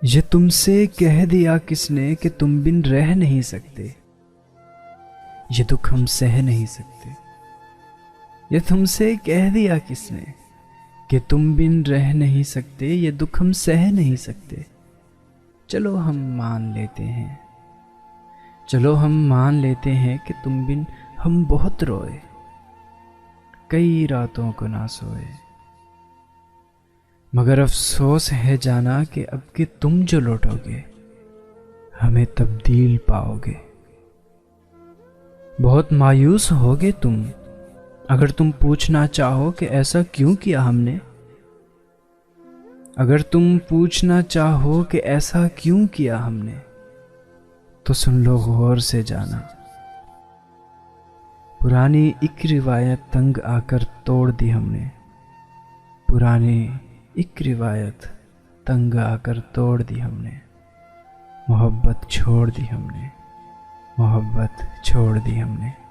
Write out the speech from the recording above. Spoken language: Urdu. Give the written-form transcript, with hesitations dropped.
یہ تم سے کہہ دیا کس نے کہ تم بن رہ نہیں سکتے، یہ دکھ ہم سہ نہیں سکتے۔ یہ تم سے کہہ دیا کس نے کہ تم بن رہ نہیں سکتے، یہ دکھ ہم سہ نہیں سکتے۔ چلو ہم مان لیتے ہیں، چلو ہم مان لیتے ہیں کہ تم بن ہم بہت روئے، کئی راتوں کو نہ سوئے۔ مگر افسوس ہے جانا کہ اب کہ تم جو لوٹو گے ہمیں تبدیل پاؤ گے۔ بہت مایوس ہوگے تم اگر تم پوچھنا چاہو کہ ایسا کیوں کیا ہم نے۔ اگر تم پوچھنا چاہو کہ ایسا کیوں کیا ہم نے، تو سن لو غور سے جانا، پرانی ایک روایت تنگ آ کر توڑ دی ہم نے۔ پرانی ایک روایت تنگ آ کر توڑ دی ہم نے، محبت چھوڑ دی ہم نے، محبت چھوڑ دی ہم نے۔